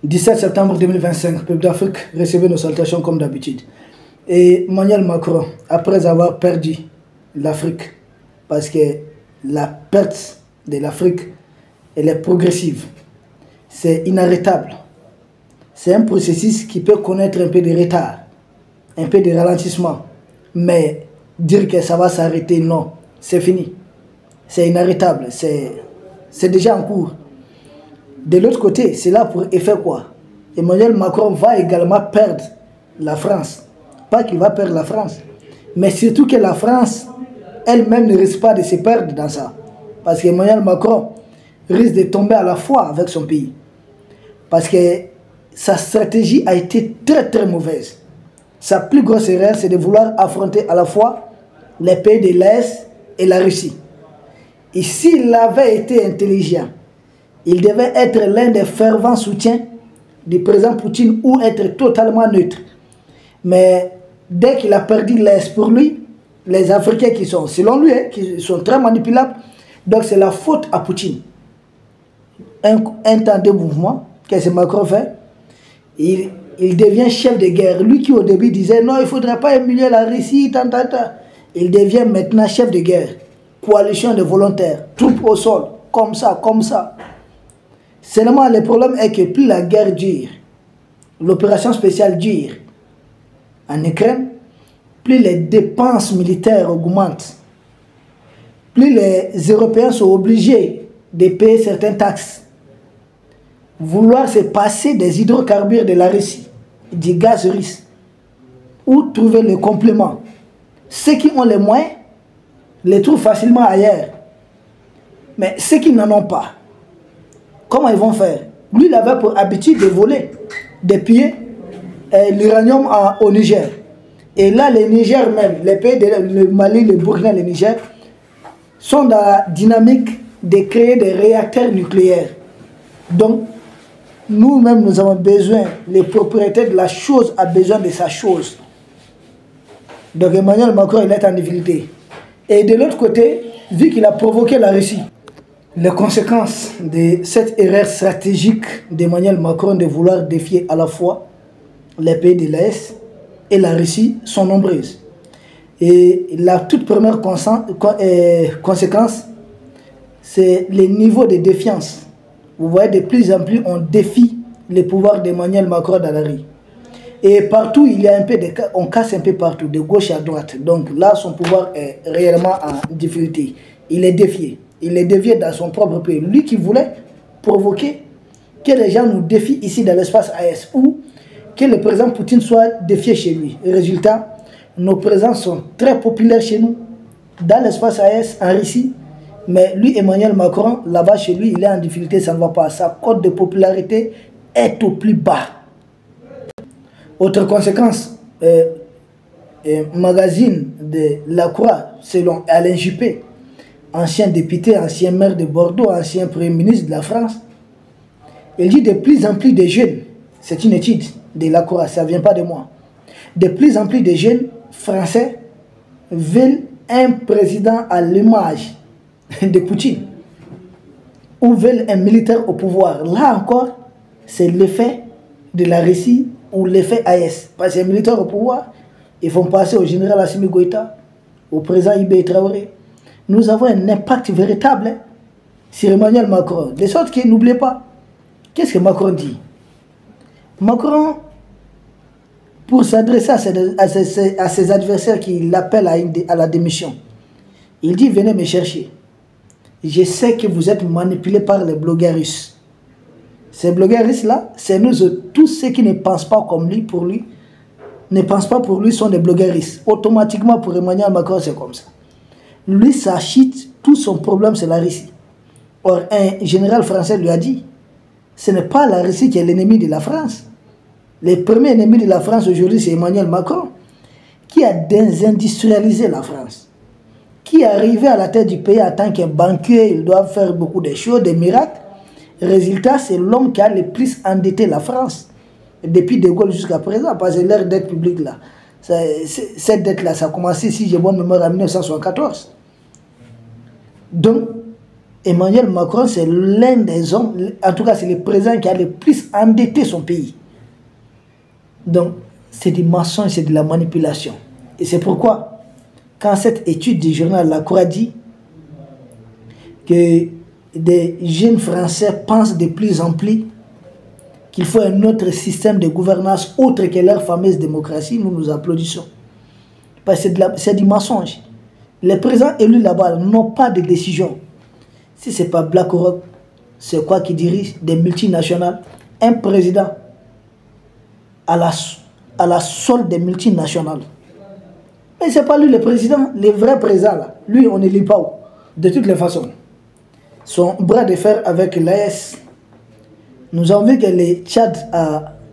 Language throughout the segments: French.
17 septembre 2025, peuple d'Afrique, recevez nos salutations comme d'habitude. Et Emmanuel Macron, après avoir perdu l'Afrique, parce que la perte de l'Afrique, elle est progressive, c'est inarrêtable. C'est un processus qui peut connaître un peu de retard, un peu de ralentissement. Mais dire que ça va s'arrêter, non, c'est fini. C'est inarrêtable, c'est déjà en cours. De l'autre côté, c'est là pour effet quoi? Emmanuel Macron va également perdre la France. Pas qu'il va perdre la France, mais surtout que la France elle-même ne risque pas de se perdre dans ça. Parce qu'Emmanuel Macron risque de tomber à la fois avec son pays. Parce que sa stratégie a été très très mauvaise. Sa plus grosse erreur, c'est de vouloir affronter à la fois les pays de l'Est et la Russie. Et s'il avait été intelligent, il devait être l'un des fervents soutiens du président Poutine ou être totalement neutre. Mais dès qu'il a perdu l'Est pour lui, les Africains qui sont, selon lui, qui sont très manipulables, donc c'est la faute à Poutine. Un temps de mouvement, qu'est-ce que Macron fait? Il devient chef de guerre. Lui qui au début disait non, il ne faudrait pas humilier la Russie, tant. Il devient maintenant chef de guerre. Coalition de volontaires, troupes au sol, comme ça, comme ça. Seulement le problème est que plus la guerre dure, l'opération spéciale dure en Ukraine, plus les dépenses militaires augmentent, plus les Européens sont obligés de payer certaines taxes. Vouloir se passer des hydrocarbures de la Russie, du gaz russe, ou trouver le complément. Ceux qui ont les moyens les trouvent facilement ailleurs. Mais ceux qui n'en ont pas, comment ils vont faire? Lui, il avait pour habitude de voler, de piller l'uranium au Niger. Et là, le Niger même, les pays, le Mali, le Burkina, le Niger, sont dans la dynamique de créer des réacteurs nucléaires. Donc, nous-mêmes, nous avons besoin, le propriétaire de la chose a besoin de sa chose. Donc Emmanuel Macron, il est en difficulté. Et de l'autre côté, vu qu'il a provoqué la Russie, les conséquences de cette erreur stratégique d'Emmanuel Macron de vouloir défier à la fois les pays de l'Est et la Russie sont nombreuses. Et la toute première conséquence, c'est le niveau de défiance. Vous voyez, de plus en plus, on défie le pouvoir d'Emmanuel Macron dans la rue. Et partout, il y a un peu de, on casse un peu partout, de gauche à droite. Donc là, son pouvoir est réellement en difficulté. Il est défié. Il est défié dans son propre pays. Lui qui voulait provoquer que les gens nous défient ici dans l'espace AES ou que le président Poutine soit défié chez lui. Résultat, nos présidents sont très populaires chez nous, dans l'espace AES, en Russie. Mais lui, Emmanuel Macron, là-bas chez lui, il est en difficulté, ça ne va pas. Sa cote de popularité est au plus bas. Autre conséquence, magazine de La Croix, selon Alain Juppé, ancien député, ancien maire de Bordeaux, ancien premier ministre de la France, il dit de plus en plus de jeunes, c'est une étude de La Croix, ça ne vient pas de moi, de plus en plus de jeunes français veulent un président à l'image de Poutine, ou veulent un militaire au pouvoir. Là encore, c'est l'effet de la Russie ou l'effet AES. Parce que les militaires au pouvoir, ils vont passer au général Assimi Goïta, au président Ibe Traoré. Nous avons un impact véritable sur Emmanuel Macron. De sorte que n'oubliez pas, qu'est-ce que Macron dit? Macron, pour s'adresser à ses adversaires qui l'appellent à la démission, il dit: venez me chercher. Je sais que vous êtes manipulés par les blogueurs russes. Ces blogueurs russes-là, c'est nous tous ceux qui ne pensent pas comme lui, pour lui, ne pensent pas pour lui, sont des blogueurs russes. Automatiquement, pour Emmanuel Macron, c'est comme ça. Lui, sa chute, tout son problème, c'est la Russie. Or, un général français lui a dit, ce n'est pas la Russie qui est l'ennemi de la France. Le premier ennemi de la France aujourd'hui, c'est Emmanuel Macron, qui a désindustrialisé la France, qui est arrivé à la tête du pays en tant que banquier. Il doit faire beaucoup de choses, des miracles. Résultat, c'est l'homme qui a le plus endetté la France, depuis De Gaulle jusqu'à présent, parce que leur dette publique là, cette dette là, ça a commencé, si j'ai bonne mémoire, en 1974. Donc, Emmanuel Macron, c'est l'un des hommes, en tout cas c'est le président qui a le plus endetté son pays. Donc, c'est du mensonge, c'est de la manipulation. Et c'est pourquoi, quand cette étude du journal La Croix dit que des jeunes Français pensent de plus en plus qu'il faut un autre système de gouvernance autre que leur fameuse démocratie, nous nous applaudissons. Parce que c'est du mensonge. Les présidents élus là-bas n'ont pas de décision. Si ce n'est pas BlackRock, c'est quoi qui dirige des multinationales? Un président à la solde des multinationales. Mais ce n'est pas lui le président, le vrai président là. Lui, on ne lit pas. De toutes les façons, son bras de fer avec l'AS, nous avons vu que le Tchad,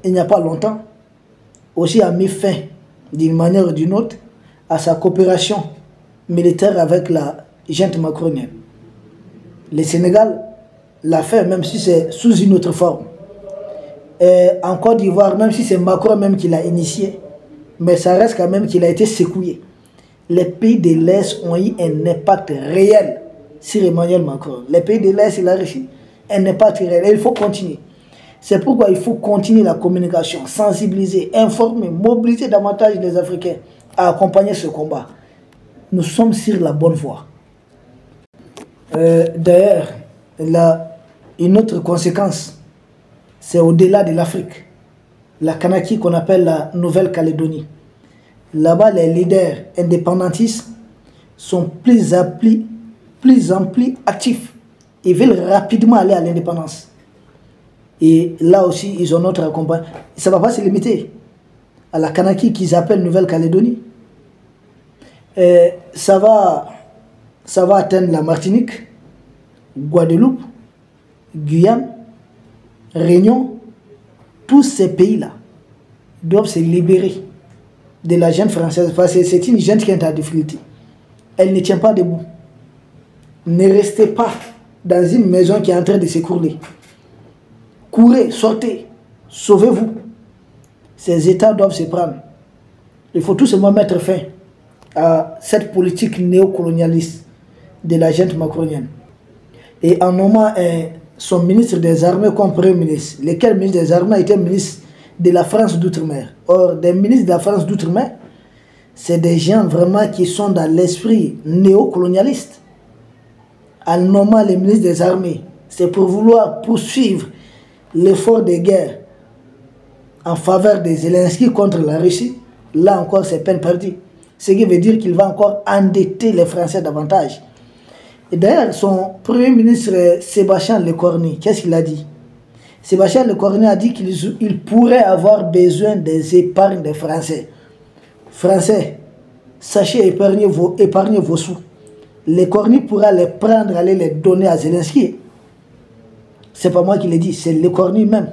il n'y a pas longtemps, aussi a mis fin, d'une manière ou d'une autre, à sa coopération militaire avec la junte macronienne. Le Sénégal l'a fait, même si c'est sous une autre forme. Et en Côte d'Ivoire, même si c'est Macron même qui l'a initié, mais ça reste quand même qu'il a été secoué. Les pays de l'Est ont eu un impact réel sur Emmanuel Macron. Les pays de l'Est, il a réussi un impact réel. Et il faut continuer. C'est pourquoi il faut continuer la communication, sensibiliser, informer, mobiliser davantage les Africains à accompagner ce combat. Nous sommes sur la bonne voie. D'ailleurs, une autre conséquence, c'est au-delà de l'Afrique. La Kanaki qu'on appelle la Nouvelle-Calédonie. Là-bas, les leaders indépendantistes sont plus amplis, actifs. Ils veulent rapidement aller à l'indépendance. Et là aussi, ils ont notre accompagnement. Ça ne va pas se limiter à la Kanaki qu'ils appellent Nouvelle-Calédonie. Ça va atteindre la Martinique, Guadeloupe, Guyane, Réunion. Tous ces pays-là doivent se libérer de la junte française parce que c'est une junte qui est en difficulté. Elle ne tient pas debout. Ne restez pas dans une maison qui est en train de s'écrouler. Courez, sortez, sauvez-vous. Ces États doivent se prendre. Il faut tout simplement mettre fin à cette politique néocolonialiste de la junte macronienne. Et en nommant son ministre des Armées comme Premier ministre, lequel ministre des Armées était ministre de la France d'outre-mer. Or, des ministres de la France d'outre-mer, c'est des gens vraiment qui sont dans l'esprit néocolonialiste. En nommant les ministres des Armées, c'est pour vouloir poursuivre l'effort de guerre en faveur de Zelensky contre la Russie. Là encore, c'est peine perdue. Ce qui veut dire qu'il va encore endetter les Français davantage. Et d'ailleurs, son Premier ministre Sébastien Lecornu, qu'est-ce qu'il a dit? Sébastien Lecornu a dit qu'il pourrait avoir besoin des épargnes des Français. Français, sachez épargner vos sous. Lecornu pourra les prendre, aller les donner à Zelensky. C'est pas moi qui l'ai dit, c'est Lecornu même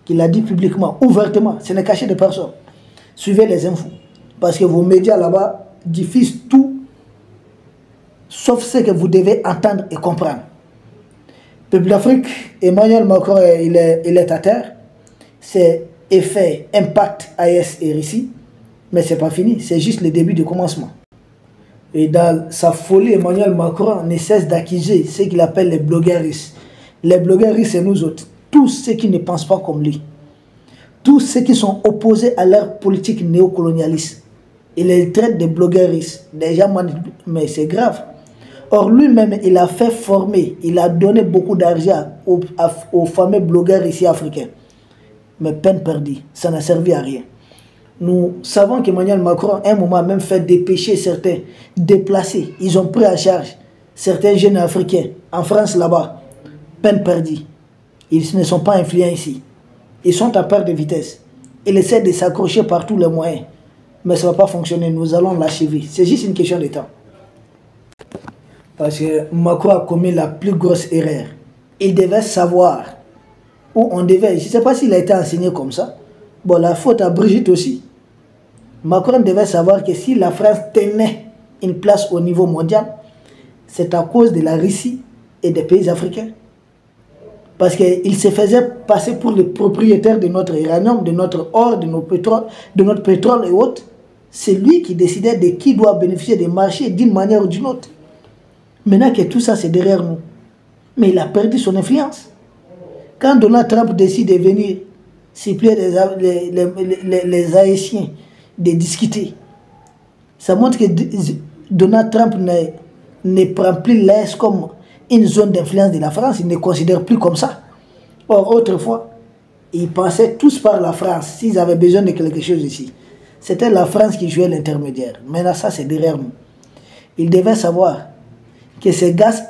qui l'a dit publiquement, ouvertement. Ce n'est caché de personne. Suivez les infos. Parce que vos médias là-bas diffusent tout, sauf ce que vous devez entendre et comprendre. Peuple d'Afrique, Emmanuel Macron, il est à terre. C'est effet, impact, AES et Russie. Mais ce n'est pas fini, c'est juste le début du commencement. Et dans sa folie, Emmanuel Macron ne cesse d'accuser ce qu'il appelle les blogueurs russes. Les blogueurs russes, c'est nous autres. Tous ceux qui ne pensent pas comme lui. Tous ceux qui sont opposés à leur politique néocolonialiste. Il les traite de blogueurs russes. Déjà, mais c'est grave. Or, lui-même, il a fait former, il a donné beaucoup d'argent aux fameux blogueurs ici africains. Mais peine perdue, ça n'a servi à rien. Nous savons qu'Emmanuel Macron, à un moment, a même fait dépêcher certains, déplacer. Ils ont pris en charge certains jeunes africains, en France là-bas. Peine perdue. Ils ne sont pas influents ici. Ils sont à perte de vitesse. Ils essaient de s'accrocher par tous les moyens. Mais ça ne va pas fonctionner. Nous allons l'achever. C'est juste une question de temps. Parce que Macron a commis la plus grosse erreur. Il devait savoir où on devait. Je ne sais pas s'il a été enseigné comme ça. Bon, la faute à Brigitte aussi. Macron devait savoir que si la France tenait une place au niveau mondial, c'est à cause de la Russie et des pays africains. Parce qu'il se faisait passer pour le propriétaire de notre uranium, de notre or, de notre pétrole et autres. C'est lui qui décidait de qui doit bénéficier des marchés d'une manière ou d'une autre. Maintenant que tout ça c'est derrière nous, Mais il a perdu son influence. Quand Donald Trump décide de venir supplier les Haïtiens de discuter, ça montre que Donald Trump ne prend plus l'Est comme une zone d'influence de la France, il ne considère plus comme ça. Or, autrefois, ils passaient tous par la France s'ils avaient besoin de quelque chose ici. C'était la France qui jouait l'intermédiaire. Maintenant, ça, c'est derrière nous. Ils devaient savoir que c'est grâce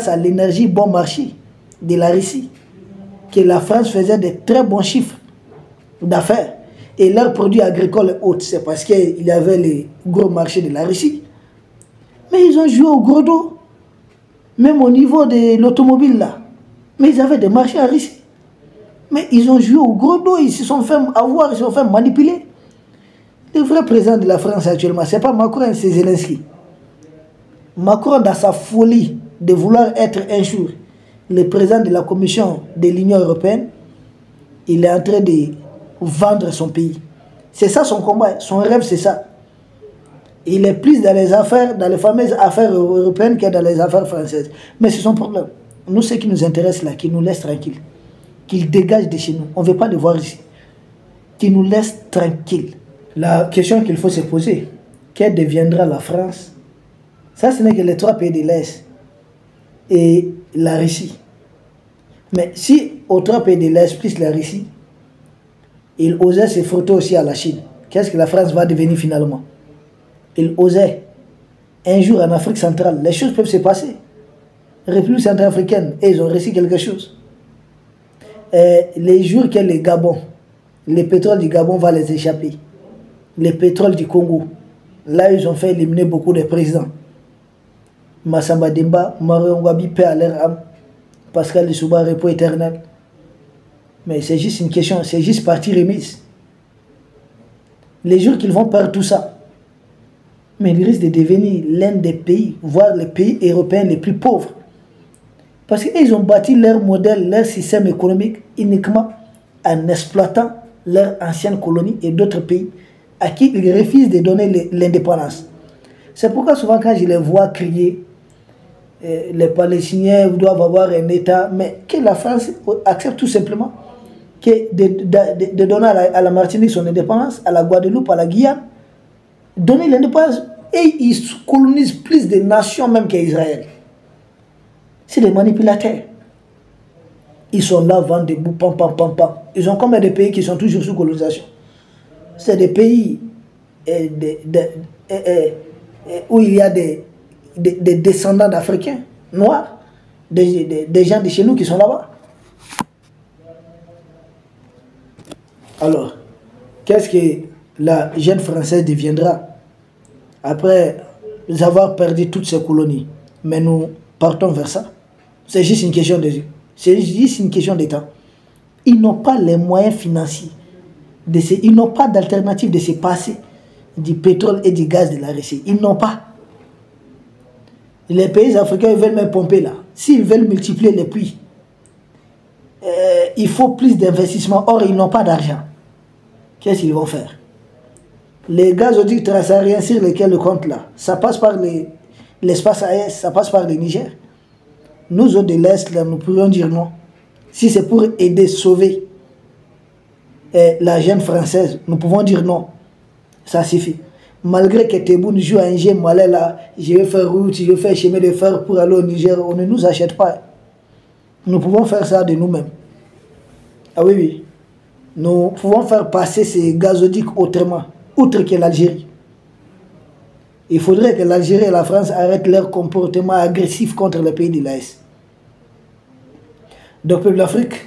à l'énergie bon marché de la Russie que la France faisait de très bons chiffres d'affaires. Et leurs produits agricoles hauts, c'est parce qu'il y avait les gros marchés de la Russie. Mais ils ont joué au gros dos. Même au niveau de l'automobile là. Mais ils avaient des marchés en Russie. Mais ils ont joué au gros dos, ils se sont fait avoir, ils se sont fait manipuler. Le vrai président de la France actuellement, ce n'est pas Macron, c'est Zelensky. Macron, dans sa folie de vouloir être un jour le président de la Commission de l'Union européenne, il est en train de vendre son pays. C'est ça son combat, son rêve c'est ça. Il est plus dans les affaires, dans les fameuses affaires européennes que dans les affaires françaises. Mais c'est son problème. Nous, ce qui nous intéresse là, qu'il nous laisse tranquille. Qu'il dégage de chez nous. On ne veut pas le voir ici. Qu'il nous laisse tranquille. La question qu'il faut se poser, quelle deviendra la France? Ça, ce n'est que les trois pays de l'Est et la Russie. Mais si aux trois pays de l'Est plus la Russie, il osait se frotter aussi à la Chine, qu'est-ce que la France va devenir finalement? Il osait. Un jour en Afrique centrale, les choses peuvent se passer. République centrafricaine, et ils ont réussi quelque chose. Les jours que le Gabon, le pétrole du Gabon va les échapper. Le pétrole du Congo, là ils ont fait éliminer beaucoup de présidents. Massamba Demba, Marion Wabi, paix à leur âme. Pascal Lissouba, repos éternel. Mais c'est juste une question, c'est juste partie remise. Les jours qu'ils vont perdre tout ça, mais ils risquent de devenir l'un des pays, voire les pays européens les plus pauvres. Parce qu'ils ont bâti leur modèle, leur système économique uniquement en exploitant leur ancienne colonie et d'autres pays à qui ils refusent de donner l'indépendance. C'est pourquoi souvent quand je les vois crier, les Palestiniens doivent avoir un État, mais que la France accepte tout simplement de donner à la Martinique son indépendance, à la Guadeloupe, à la Guyane, donner l'indépendance, et ils colonisent plus de nations même qu'Israël. C'est des manipulateurs. Ils sont là, vendent des bouts, pam, pam, pam, pam. Ils ont combien de pays qui sont toujours sous colonisation? C'est des pays où il y a des descendants d'Africains noirs, des gens de chez nous qui sont là-bas. Alors, qu'est-ce que la jeune Française deviendra après avoir perdu toutes ses colonies? Mais nous partons vers ça. C'est juste une question de... C'est juste une question d'État. Ils n'ont pas les moyens financiers. Ils n'ont pas d'alternative de se passer du pétrole et du gaz de la Russie. Ils n'ont pas. Les pays africains veulent même pomper là. S'ils veulent multiplier les puits, il faut plus d'investissement. Or, ils n'ont pas d'argent. Qu'est-ce qu'ils vont faire? Les gazoducs transsahariens sur lesquels le compte là, ça passe par l'espace AES, ça passe par le Niger. Nous autres de l'Est, là, nous pourrions dire non. Si c'est pour aider, sauver la jeune française, nous pouvons dire non. Ça suffit. Malgré que Tebboune joue à un jeu malais là, je vais faire route, je vais faire chemin de fer pour aller au Niger, on ne nous achète pas. Nous pouvons faire ça de nous-mêmes. Ah oui, oui. Nous pouvons faire passer ces gazoducs autrement, outre que l'Algérie. Il faudrait que l'Algérie et la France arrêtent leur comportement agressif contre les pays de l'Est. Donc, peuple d'Afrique,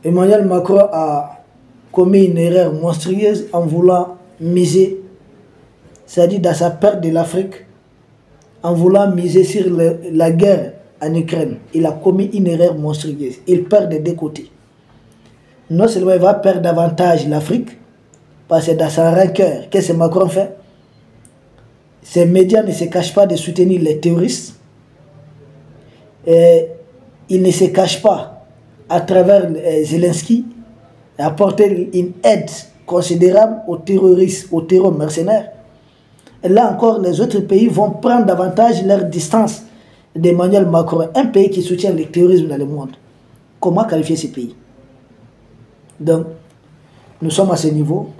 Emmanuel Macron a commis une erreur monstrueuse en voulant miser, c'est-à-dire dans sa perte de l'Afrique, en voulant miser sur la guerre en Ukraine. Il a commis une erreur monstrueuse. Il perd des deux côtés. Non seulement il va perdre davantage l'Afrique, parce que dans sa rancœur, qu'est-ce que Macron fait? Ces médias ne se cachent pas de soutenir les terroristes. Et ils ne se cachent pas à travers Zelensky apporter une aide considérable aux terroristes, aux terreurs mercenaires. Et là encore, les autres pays vont prendre davantage leur distance d'Emmanuel Macron, un pays qui soutient le terrorisme dans le monde. Comment qualifier ce pays? Donc, nous sommes à ce niveau.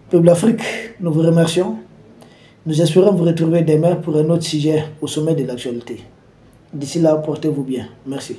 Peuple d'Afrique, nous vous remercions. Nous espérons vous retrouver demain pour un autre sujet au sommet de l'actualité. D'ici là, portez-vous bien. Merci.